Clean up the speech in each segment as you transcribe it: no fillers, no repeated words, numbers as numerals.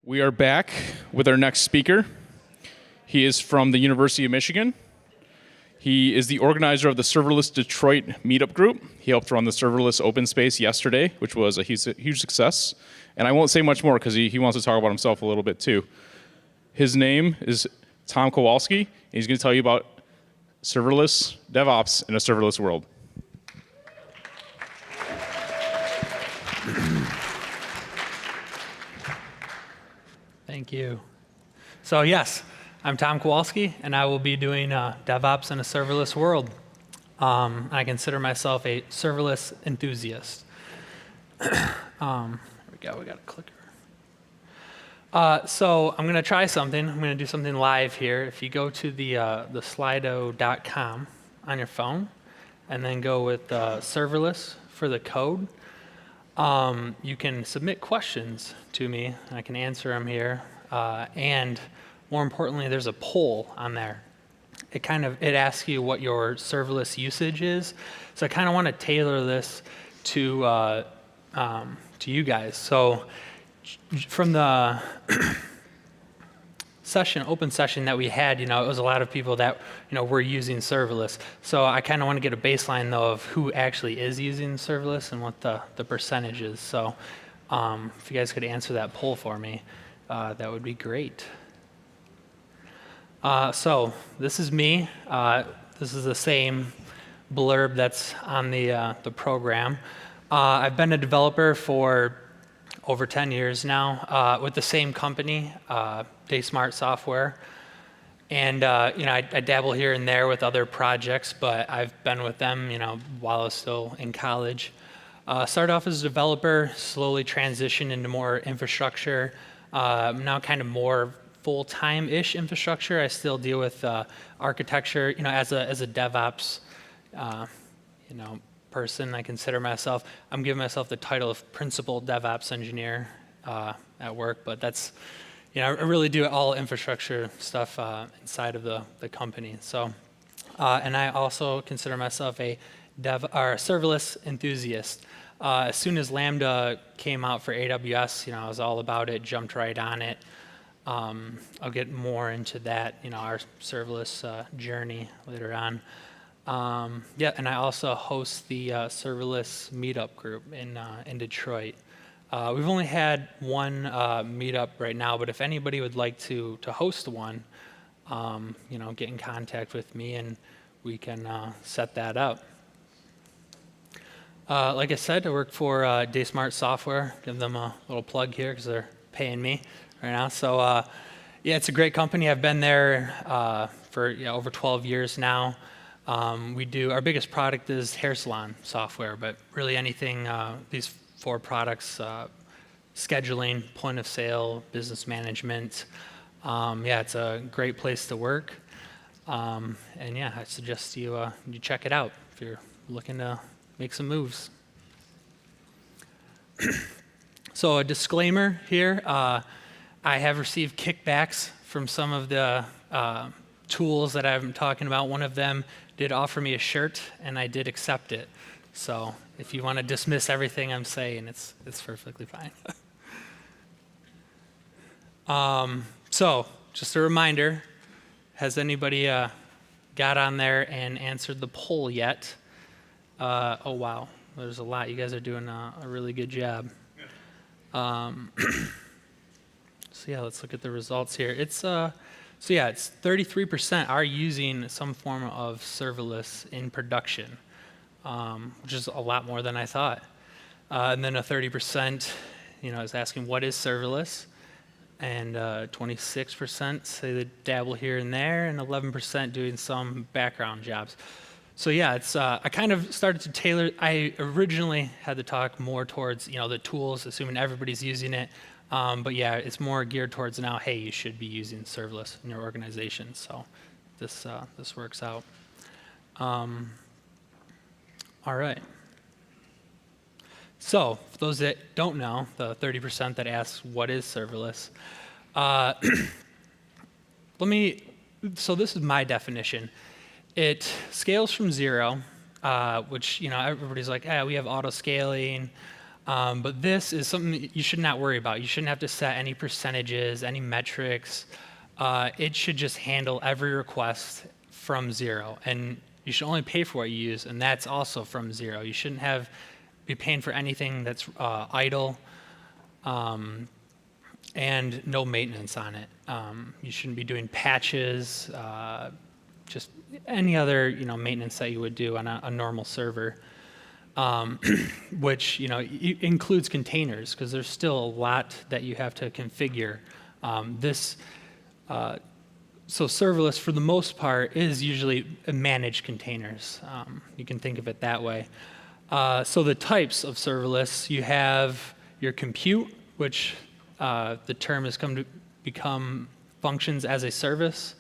We are back with our next speaker. He is from the University of Michigan. He is the organizer of the Serverless Detroit meetup group. He helped run the Serverless Open Space yesterday, which was a huge success. And I won't say much more because he wants to talk about himself a little bit too. His name is Tom Kowalski, and he's going to tell you about serverless DevOps in a serverless world. Thank you. So yes, I'm Tom Kowalski, and I will be doing DevOps in a serverless world. I consider myself a serverless enthusiast. There we go, we got a clicker. So I'm going to try something. I'm going to do something live here. If you go to the slido.com on your phone, and then go with serverless for the code, you can submit questions to me, and I can answer them here. And more importantly, there's a poll on there. It asks you what your serverless usage is. So I kind of want to tailor this to you guys. So from the open session that we had, it was a lot of people that, were using serverless. So I kind of want to get a baseline, though, of who actually is using serverless and what the percentage is. So if you guys could answer that poll for me, that would be great. So this is me. This is the same blurb that's on the program. I've been a developer for over 10 years now with the same company, Daysmart Software. And I dabble here and there with other projects, but I've been with them while I was still in college. Started off as a developer, slowly transitioned into more infrastructure. Now kind of more full-time-ish infrastructure. I still deal with architecture. As a DevOps person, I consider myself. I'm giving myself the title of principal DevOps engineer at work, but that's I really do all infrastructure stuff inside of the company. So, and I also consider myself a serverless enthusiast. As soon as Lambda came out for AWS, I was all about it, jumped right on it. I'll get more into that, our serverless journey later on. And I also host the serverless meetup group in Detroit. We've only had one meetup right now, but if anybody would like to host one, get in contact with me and we can set that up. Like I said, I work for Daysmart Software. Give them a little plug here because they're paying me right now. So it's a great company. I've been there for over 12 years now. Our biggest product is hair salon software, but really anything, these 4 products, scheduling, point of sale, business management. It's a great place to work. I suggest you check it out if you're looking to make some moves. So a disclaimer here, I have received kickbacks from some of the tools that I'm talking about. One of them did offer me a shirt, and I did accept it. So if you want to dismiss everything I'm saying, it's perfectly fine. So just a reminder, has anybody got on there and answered the poll yet? Oh, wow. There's a lot. You guys are doing a really good job. Let's look at the results here. It's 33% are using some form of serverless in production, which is a lot more than I thought. And then a 30%, is asking what is serverless, and 26% say they dabble here and there, and 11% doing some background jobs. So it's I kind of started to tailor. I originally had the talk more towards the tools, assuming everybody's using it. But it's more geared towards now, hey, you should be using serverless in your organization. So this works out. All right. So for those that don't know, the 30% that asks what is serverless, so this is my definition. It scales from 0, which everybody's like, we have auto scaling. But this is something that you should not worry about. You shouldn't have to set any percentages, any metrics. It should just handle every request from zero. And you should only pay for what you use, and that's also from zero. You shouldn't be paying for anything that's idle, and no maintenance on it. You shouldn't be doing patches, just any other maintenance that you would do on a normal server, which includes containers, because there's still a lot that you have to configure. So serverless, for the most part, is usually managed containers. You can think of it that way. So the types of serverless, you have your compute, which the term has come to become functions as a service.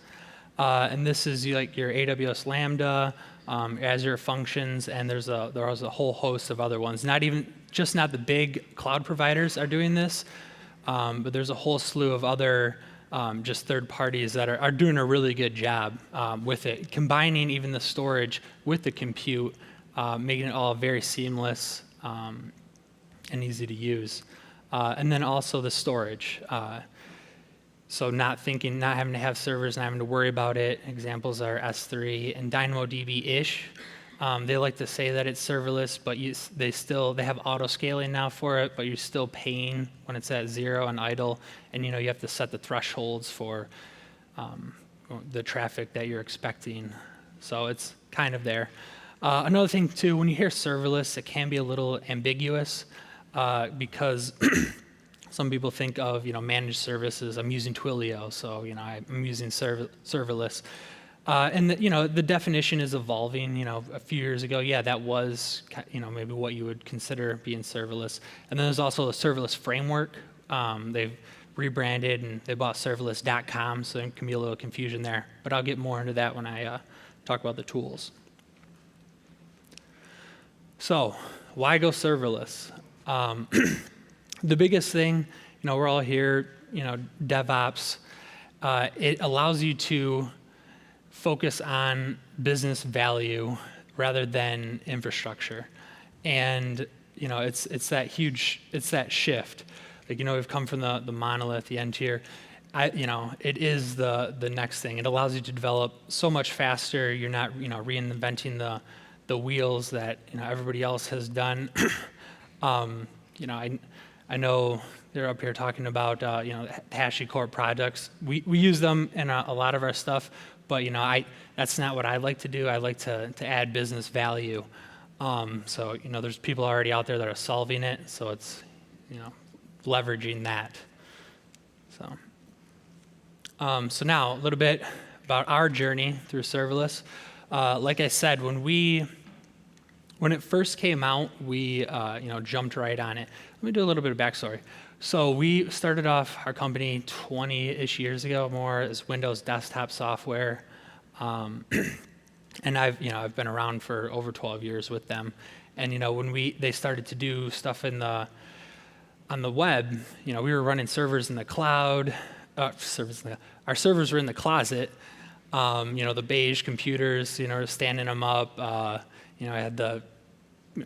And this is like your AWS Lambda, Azure Functions, and there's a whole host of other ones. Not the big cloud providers are doing this, but there's a whole slew of other just third parties that are doing a really good job with it, combining even the storage with the compute, making it all very seamless and easy to use. And then also the storage. So not having to have servers, not having to worry about it. Examples are S3 and DynamoDB-ish. They like to say that it's serverless, but they have auto scaling now for it, but you're still paying when it's at zero and idle, and you have to set the thresholds for the traffic that you're expecting. So it's kind of there. Another thing too, when you hear serverless, it can be a little ambiguous because some people think of managed services. I'm using Twilio, so I'm using serverless. And the definition is evolving. A few years ago, that was maybe what you would consider being serverless. And then there's also a serverless framework. They've rebranded and they bought serverless.com, so there can be a little confusion there. But I'll get more into that when I talk about the tools. So why go serverless? The biggest thing, we're all here, DevOps. It allows you to focus on business value rather than infrastructure. And, it's that shift. Like, we've come from the monolith, the end tier. It is the next thing. It allows you to develop so much faster. You're not, reinventing the wheels that, everybody else has done. I know they're up here talking about, HashiCorp products. We use them in a lot of our stuff, but that's not what I like to do. I like to add business value. So there's people already out there that are solving it. So it's leveraging that. So now a little bit about our journey through serverless. Like I said, when it first came out, we jumped right on it. Let me do a little bit of backstory. So we started off our company 20-ish years ago, more as Windows desktop software, and I've been around for over 12 years with them. And when they started to do stuff on the web, we were running servers in the cloud. Our servers were in the closet. The beige computers, standing them up. I had the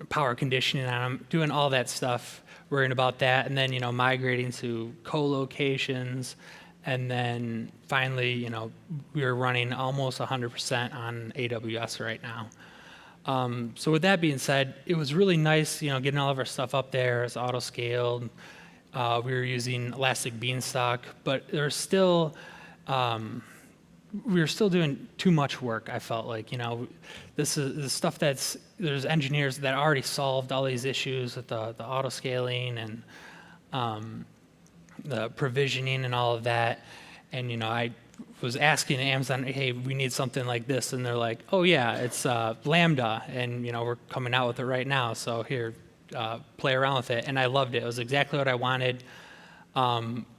power conditioning on them, doing all that stuff, worrying about that, and then migrating to co-locations, and then finally we were running almost 100% on AWS right now. So with that being said, it was really nice, getting all of our stuff up there. It's auto scaled. We were using Elastic Beanstalk, but there's still we were still doing too much work. I felt like, this is stuff there's engineers that already solved all these issues with the auto scaling and the provisioning and all of that. And, I was asking Amazon, hey, we need something like this. And they're like, oh yeah, it's Lambda. And, we're coming out with it right now. So here, play around with it. And I loved it. It was exactly what I wanted.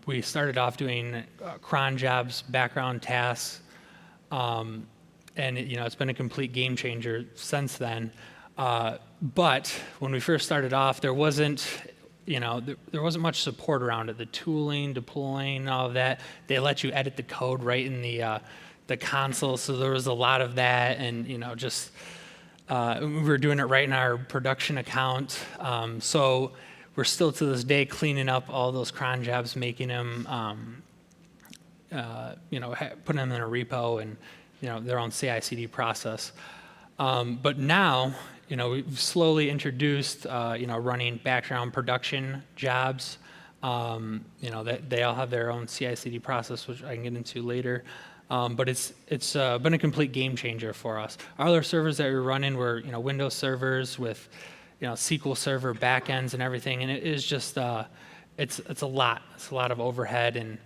We started off doing cron jobs, background tasks, and it's been a complete game changer since then. But when we first started off, there wasn't much support around it. The tooling, deploying, all of that. They let you edit the code right in the console, so there was a lot of that, and we were doing it right in our production account. So we're still to this day cleaning up all those cron jobs, making them, putting them in a repo and their own CI/CD process. But now, we've slowly introduced, running background production jobs. That they all have their own CI/CD process, which I can get into later. But it's been a complete game changer for us. Our other servers that we were running were Windows servers with SQL Server backends and everything, and it is just it's a lot. It's a lot of overhead, and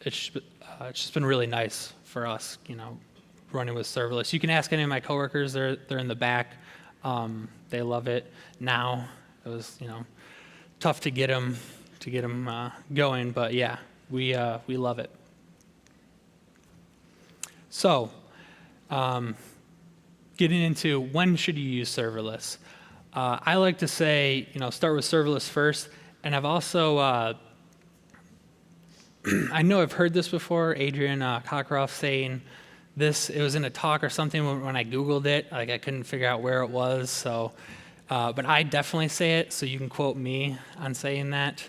it's just been really nice for us, running with serverless. You can ask any of my coworkers; they're in the back. They love it. Now it was tough to get them going, but yeah, we love it. So, getting into when should you use serverless? I like to say, start with serverless first. And I've also, I know I've heard this before, Adrian Cockcroft saying this. It was in a talk or something when I Googled it. Like I couldn't figure out where it was. So, but I definitely say it, so you can quote me on saying that.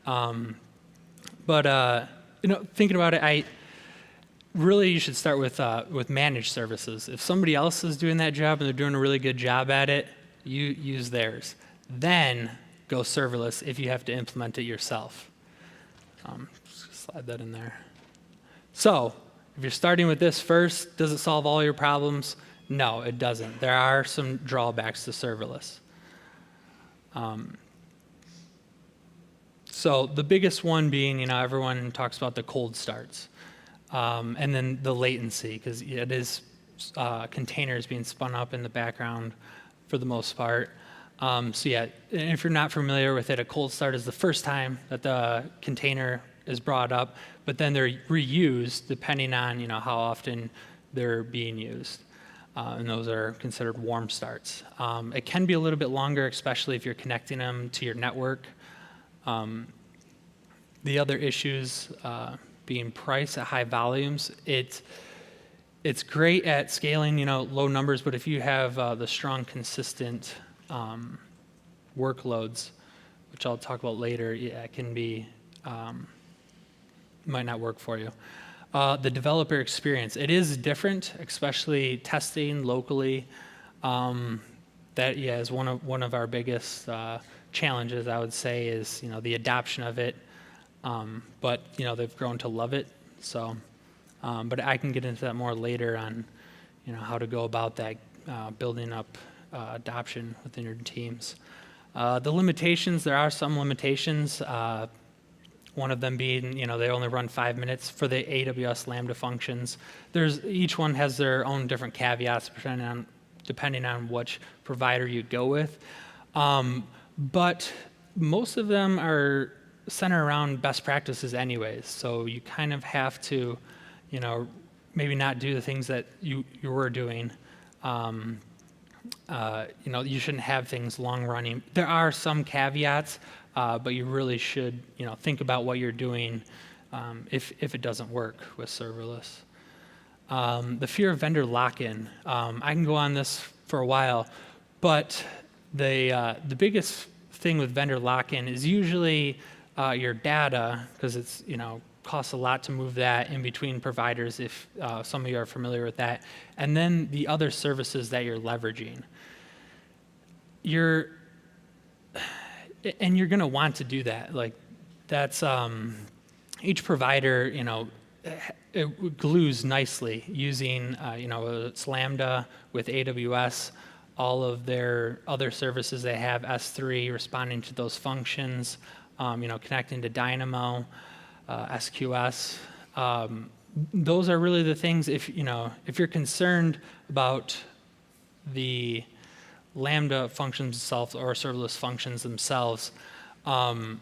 Thinking about it, really, you should start with managed services. If somebody else is doing that job and they're doing a really good job at it, you use theirs. Then go serverless if you have to implement it yourself. Just slide that in there. So, if you're starting with this first, does it solve all your problems? No, it doesn't. There are some drawbacks to serverless. So the biggest one being, everyone talks about the cold starts. And then the latency, because it is containers being spun up in the background for the most part. So yeah, and if you're not familiar with it, a cold start is the first time that the container is brought up, but then they're reused depending on how often they're being used. And those are considered warm starts. It can be a little bit longer, especially if you're connecting them to your network. The other issues being price at high volumes. It's great at scaling, low numbers, but if you have the strong, consistent workloads, which I'll talk about later, it can be might not work for you. The developer experience, it is different, especially testing locally. That is one of our biggest challenges, I would say, is the adoption of it. But they've grown to love it. So, but I can get into that more later on, how to go about that, building up adoption within your teams. The limitations, there are some limitations. One of them being, they only run 5 minutes for the AWS Lambda functions. Each one has their own different caveats depending on which provider you go with. But most of them are centered around best practices anyways. So you kind of have to, maybe not do the things that you were doing. You shouldn't have things long running. There are some caveats, but you really should, think about what you're doing if it doesn't work with serverless. The fear of vendor lock-in. I can go on this for a while, but the biggest thing with vendor lock-in is usually your data, because it's costs a lot to move that in between providers, if some of you are familiar with that, and then the other services that you're leveraging. You're going to want to do that. Like that's each provider, it glues nicely using it's Lambda with AWS, all of their other services they have, S3 responding to those functions, connecting to Dynamo, SQS. Those are really the things. If you're concerned about the Lambda functions themselves or serverless functions themselves, don't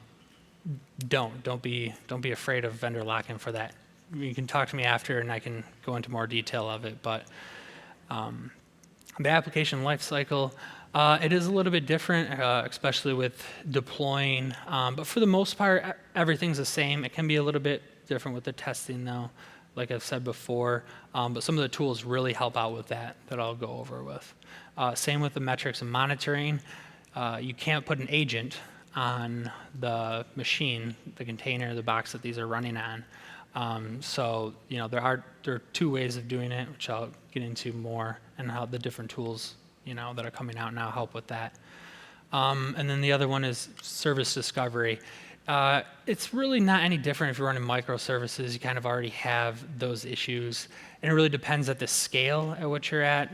be afraid of vendor lock-in for that. You can talk to me after, and I can go into more detail of it. But the application lifecycle, it is a little bit different, especially with deploying. But for the most part, everything's the same. It can be a little bit different with the testing, though, like I've said before. But some of the tools really help out with that I'll go over with. Same with the metrics and monitoring. You can't put an agent on the machine, the container, the box that these are running on. So there are two ways of doing it, which I'll get into more, and how the different tools that are coming out now help with that. And then the other one is service discovery. It's really not any different if you're running microservices. You kind of already have those issues, and it really depends at the scale at which you're at,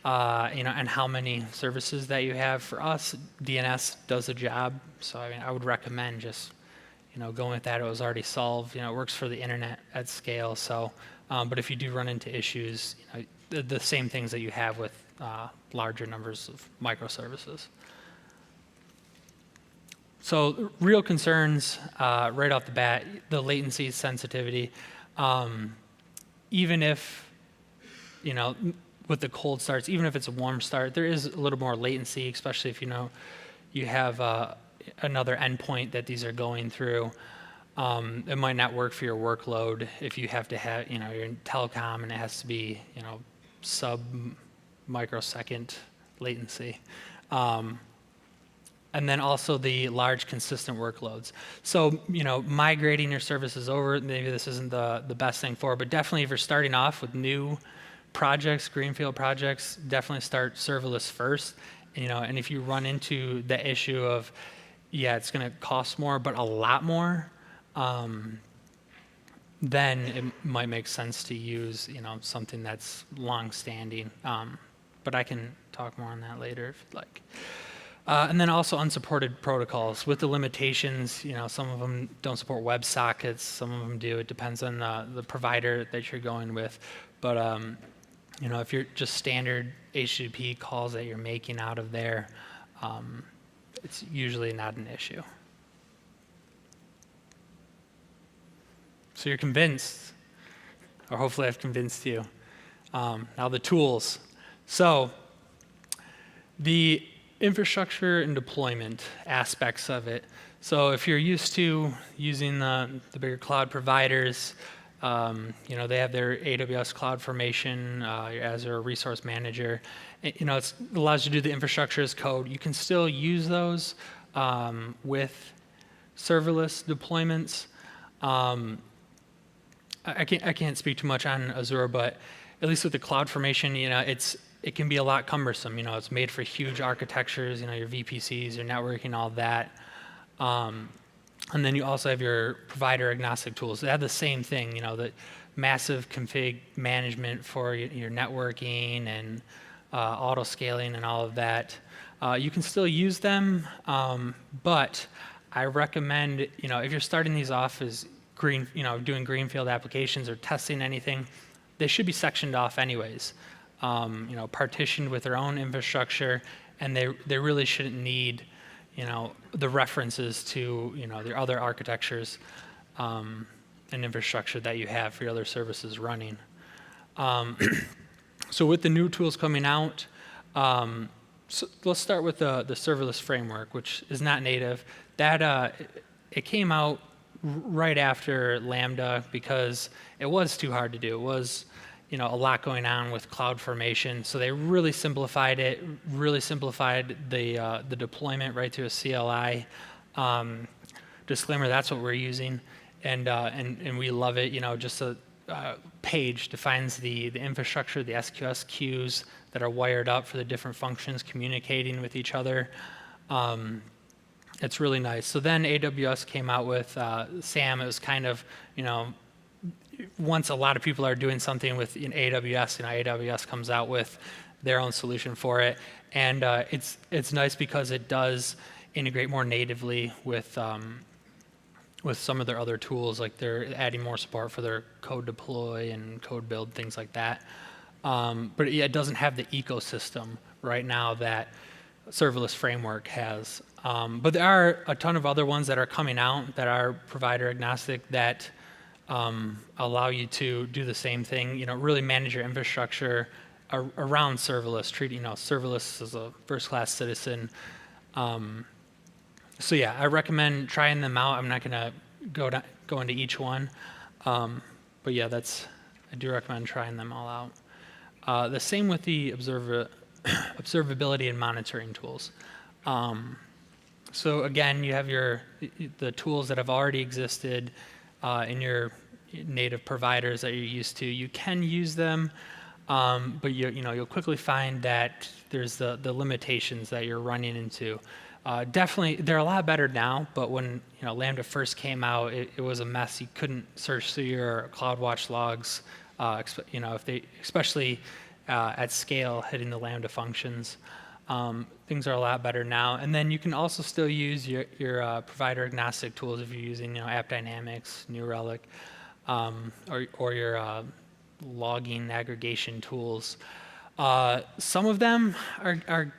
and how many services that you have. For us, DNS does the job, so I would recommend just going with that. It was already solved. It works for the internet at scale. So, but if you do run into issues, the same things that you have with larger numbers of microservices. So real concerns right off the bat, the latency sensitivity. Even if, with the cold starts, even if it's a warm start, there is a little more latency, especially if you have another endpoint that these are going through. It might not work for your workload if you have to have, you're in telecom and it has to be, sub-microsecond latency. And then also the large consistent workloads. So, migrating your services over, maybe this isn't the best thing for, but definitely if you're starting off with new projects, greenfield projects, definitely start serverless first. And if you run into the issue of, it's going to cost more, but a lot more, then it might make sense to use, something that's long-standing. But I can talk more on that later if you'd like. And then also unsupported protocols with the limitations. Some of them don't support WebSockets, some of them do. It depends on the provider that you're going with. But if you're just standard HTTP calls that you're making out of there, it's usually not an issue. So you're convinced, or hopefully I've convinced you. Now the tools. So the infrastructure and deployment aspects of it. So if you're used to using the bigger cloud providers, they have their AWS CloudFormation, your Azure Resource Manager. It allows you to do the infrastructure as code. You can still use those with serverless deployments. I can't speak too much on Azure, but at least with the CloudFormation, it can be a lot cumbersome. It's made for huge architectures, your VPCs, your networking, all that. And then you also have your provider agnostic tools. They have the same thing, the massive config management for your networking and auto scaling and all of that. You can still use them, but I recommend, if you're starting these off as doing greenfield applications or testing anything, they should be sectioned off anyways. Partitioned with their own infrastructure, and they really shouldn't need, the references to, their other architectures and infrastructure that you have for your other services running. So with the new tools coming out, so let's start with the serverless framework, which is not native. That it came out right after Lambda because it was too hard to do. It was a lot going on with CloudFormation, so they really simplified it. Really simplified the deployment right to a CLI. Disclaimer: that's what we're using, and we love it. Just a page defines the infrastructure, the SQS queues that are wired up for the different functions communicating with each other. It's really nice. So then AWS came out with SAM. It was kind of, once a lot of people are doing something with AWS, AWS comes out with their own solution for it. And it's nice because it does integrate more natively with some of their other tools, like they're adding more support for their code deploy and code build, things like that. But it doesn't have the ecosystem right now that serverless framework has. But there are a ton of other ones that are coming out that are provider agnostic that allow you to do the same thing, really manage your infrastructure around serverless, treat serverless as a first-class citizen. So yeah, I recommend trying them out. I'm not going to go into each one, but yeah, I do recommend trying them all out. The same with the observability and monitoring tools. So again, you have the tools that have already existed in your native providers that you're used to. You can use them, but you'll quickly find that there's the limitations that you're running into. Definitely, they're a lot better now, but when Lambda first came out, it was a mess. You couldn't search through your CloudWatch logs, if they, especially at scale, hitting the Lambda functions. Things are a lot better now, and then you can also still use your provider agnostic tools if you're using AppDynamics, New Relic, or your logging aggregation tools. Some of them are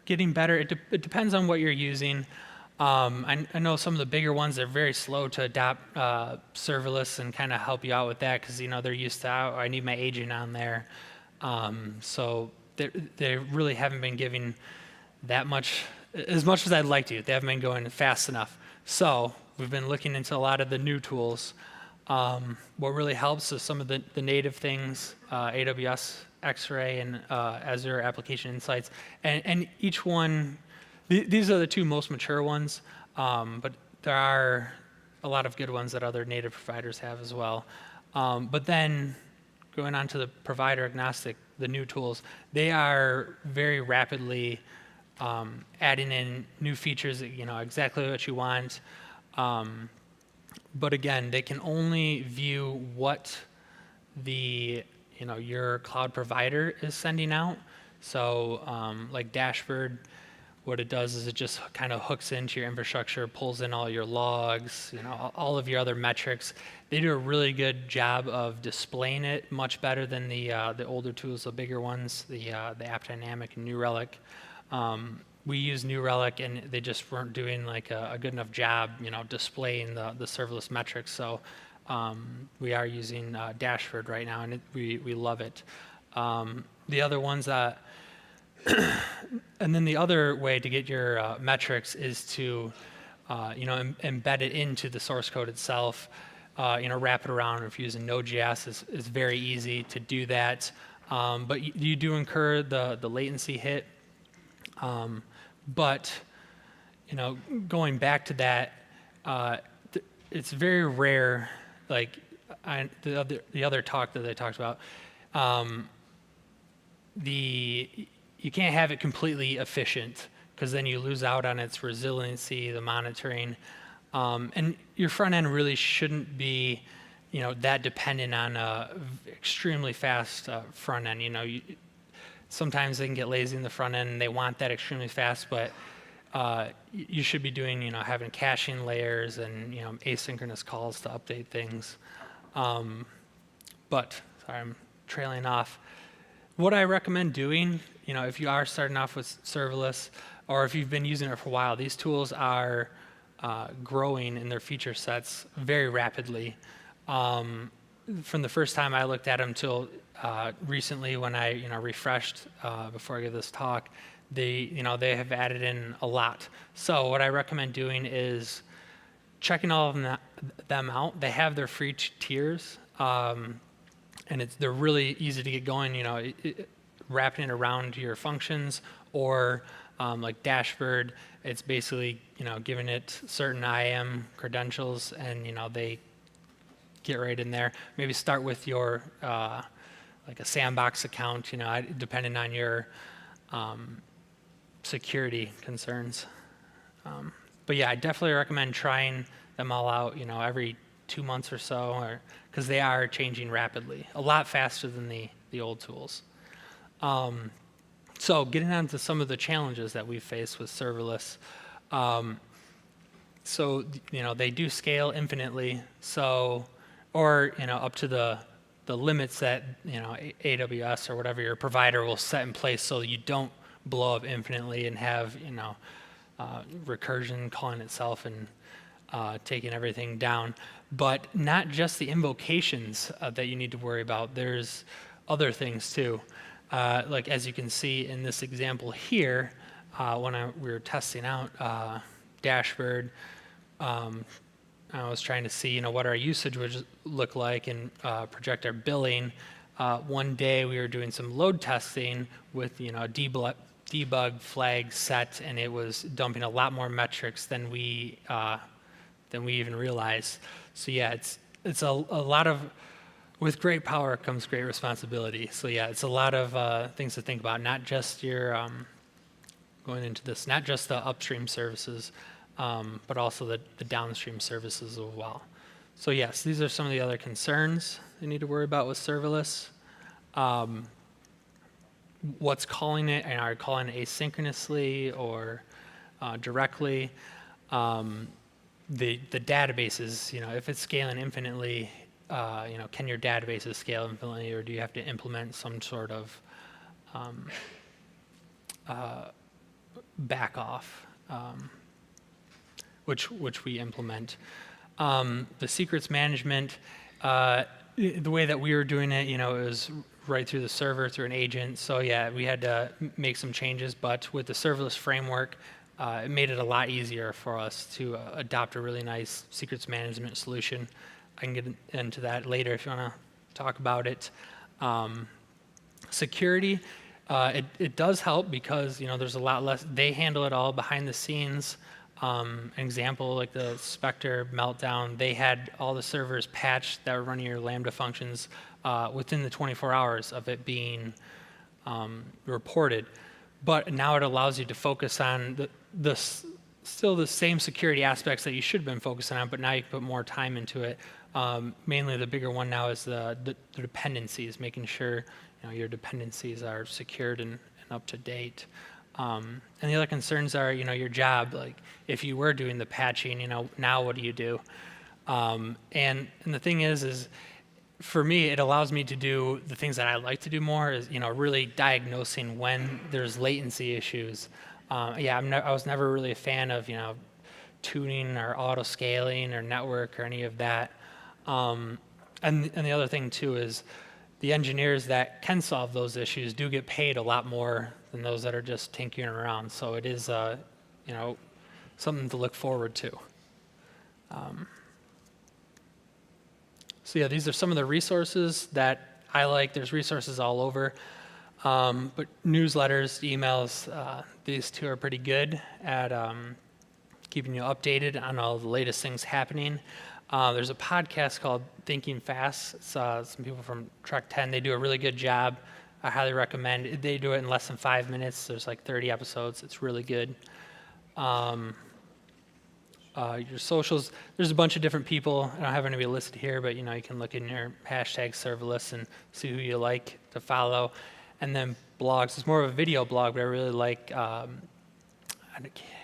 getting better. It depends on what you're using. I know some of the bigger ones are very slow to adopt serverless and kind of help you out with that because they're used to, oh, I need my agent on there. So they really haven't been giving that much, as much as I'd like to. They haven't been going fast enough. So we've been looking into a lot of the new tools. What really helps is some of the native things, AWS X-Ray and Azure Application Insights, and each one, these are the two most mature ones, but there are a lot of good ones that other native providers have as well. But then going on to the provider agnostic, the new tools, they are very rapidly adding in new features, exactly what you want. But again, they can only view what your cloud provider is sending out. So like Dashboard, what it does is it just kind of hooks into your infrastructure, pulls in all your logs, all of your other metrics. They do a really good job of displaying it, much better than the older tools, the bigger ones, the AppDynamic and New Relic. We use New Relic, and they just weren't doing like a good enough job, displaying the serverless metrics. So we are using Dashboard right now, and we love it. The other ones that, and then the other way to get your metrics is to, embed it into the source code itself. Wrap it around. If you're using Node.js, it's very easy to do that. But you do incur the latency hit. But going back to that, it's very rare. Like the other talk that they talked about, you can't have it completely efficient because then you lose out on its resiliency, the monitoring, and your front end really shouldn't be, that dependent on a extremely fast front end. Sometimes they can get lazy in the front end and they want that extremely fast, but you should be doing, having caching layers and, asynchronous calls to update things. But, sorry, I'm trailing off. What I recommend doing, if you are starting off with serverless or if you've been using it for a while, these tools are growing in their feature sets very rapidly. From the first time I looked at them till recently when I refreshed before I give this talk, they have added in a lot. So what I recommend doing is checking all of them out. They have their free tiers, and they're really easy to get going. Wrapping it around your functions, or like Dashboard, it's basically giving it certain IAM credentials, and they get right in there. Maybe start with your like a sandbox account, depending on your security concerns. But yeah, I definitely recommend trying them all out, every 2 months or so, because they are changing rapidly, a lot faster than the old tools. So getting on to some of the challenges that we face with serverless. So they do scale infinitely. So, or up to the limits that AWS or whatever your provider will set in place, so you don't blow up infinitely and have recursion calling itself and taking everything down. But not just the invocations that you need to worry about. There's other things too. Like as you can see in this example here, when we were testing out Dashboard, I was trying to see what our usage would look like and project our billing. One day we were doing some load testing with debug flag set, and it was dumping a lot more metrics than we even realized. So yeah, it's a lot of, with great power comes great responsibility. So yeah, it's a lot of things to think about, not just your, going into this, not just the upstream services, but also the downstream services as well. So yes, these are some of the other concerns you need to worry about with serverless. What's calling it, and are you calling it asynchronously or directly? The databases, if it's scaling infinitely, can your databases scale infinitely, or do you have to implement some sort of back off, which we implement. The secrets management, the way that we were doing it, it was right through the server, through an agent. So yeah, we had to make some changes, but with the serverless framework, it made it a lot easier for us to adopt a really nice secrets management solution. I can get into that later if you want to talk about it. Security, it does help because there's a lot less. They handle it all behind the scenes. An example like the Spectre meltdown, they had all the servers patched that were running your Lambda functions within the 24 hours of it being reported. But now it allows you to focus on still the same security aspects that you should have been focusing on, but now you can put more time into it. Mainly the bigger one now is the dependencies, making sure your dependencies are secured and up to date. And the other concerns are, your job. Like if you were doing the patching, now what do you do? And the thing is for me, it allows me to do the things that I like to do more. Is really diagnosing when there's latency issues. I was never really a fan of tuning or auto scaling or network or any of that. And the other thing too is the engineers that can solve those issues do get paid a lot more than those that are just tinkering around. So it is, something to look forward to. So yeah, these are some of the resources that I like. There's resources all over, but newsletters, emails, these two are pretty good at keeping you updated on all the latest things happening. There's a podcast called Thinking Fast. It's some people from Trek 10. They do a really good job. I highly recommend it. They do it in less than 5 minutes. There's like 30 episodes. It's really good. Your socials, there's a bunch of different people. I don't have anybody listed here, but you can look in your hashtag serverless and see who you like to follow. And then blogs. It's more of a video blog, but I really like, I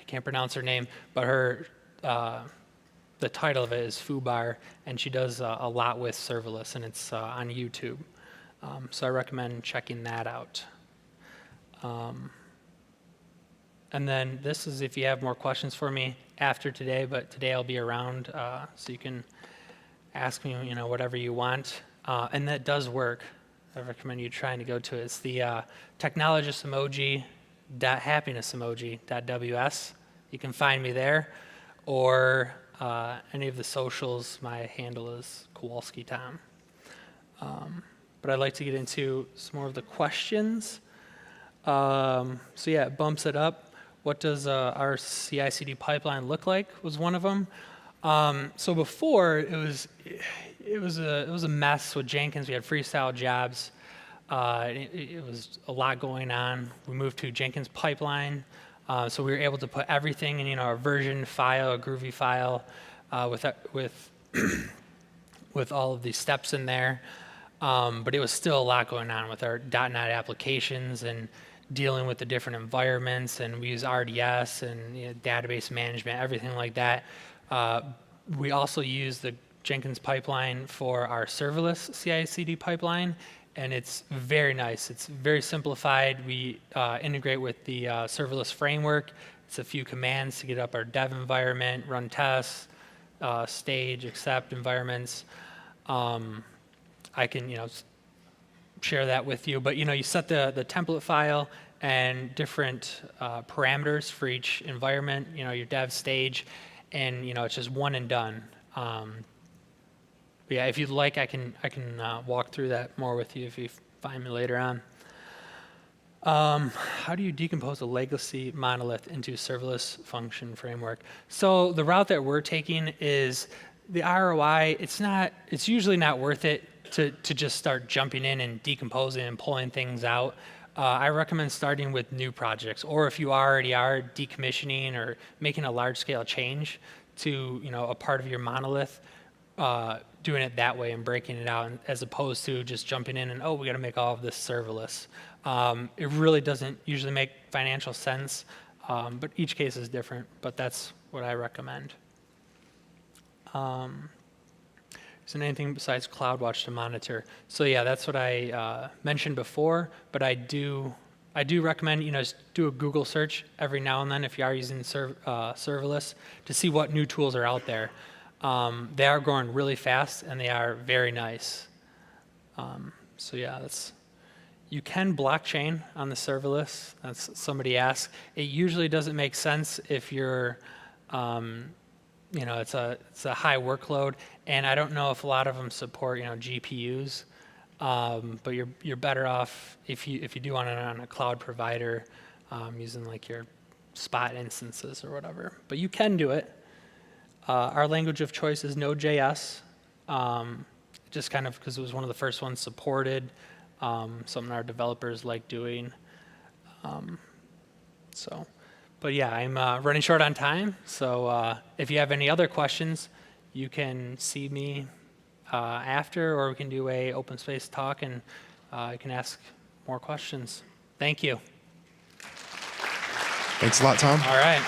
can't pronounce her name, but her, the title of it is Fubar, and she does a lot with serverless, and it's on YouTube. So I recommend checking that out. And then this is if you have more questions for me after today, but today I'll be around, so you can ask me, whatever you want. And that does work. I recommend you trying to go to it. It's the technologistemoji.happinessemoji.ws. You can find me there, or any of the socials. My handle is Kowalski Tom. But I'd like to get into some more of the questions. So yeah, it bumps it up. What does our CICD pipeline look like? Was one of them. So before it was a mess with Jenkins. We had freestyle jobs. It was a lot going on. We moved to Jenkins pipeline, so we were able to put everything in a version file, a groovy file, with all of these steps in there. But it was still a lot going on with our .NET applications and dealing with the different environments, and we use RDS and database management, everything like that. We also use the Jenkins pipeline for our serverless CI/CD pipeline, and it's very nice. It's very simplified. We integrate with the serverless framework. It's a few commands to get up our dev environment, run tests, stage, accept environments. I can, share that with you, but you set the template file and different parameters for each environment, your dev stage, and it's just one and done. But yeah, if you'd like, I can walk through that more with you if you find me later on. How do you decompose a legacy monolith into serverless function framework? So the route that we're taking is the ROI. It's usually not worth it to just start jumping in and decomposing and pulling things out. I recommend starting with new projects, or if you already are decommissioning or making a large-scale change to a part of your monolith, doing it that way and breaking it out, as opposed to just jumping in and we got to make all of this serverless. It really doesn't usually make financial sense, but each case is different. But that's what I recommend. Is there anything besides CloudWatch to monitor? So yeah, that's what I mentioned before. But I do recommend just do a Google search every now and then if you are using serverless to see what new tools are out there. They are growing really fast and they are very nice. So yeah, you can blockchain on the serverless. That's somebody asked. It usually doesn't make sense if you're it's a high workload, and I don't know if a lot of them support GPUs, but you're better off if you do want it on a cloud provider using like your spot instances or whatever. But you can do it. Our language of choice is Node.js, just kind of because it was one of the first ones supported, something our developers like doing. But yeah, I'm running short on time, so if you have any other questions, you can see me after, or we can do a open space talk, and you can ask more questions. Thank you. Thanks a lot, Tom. All right.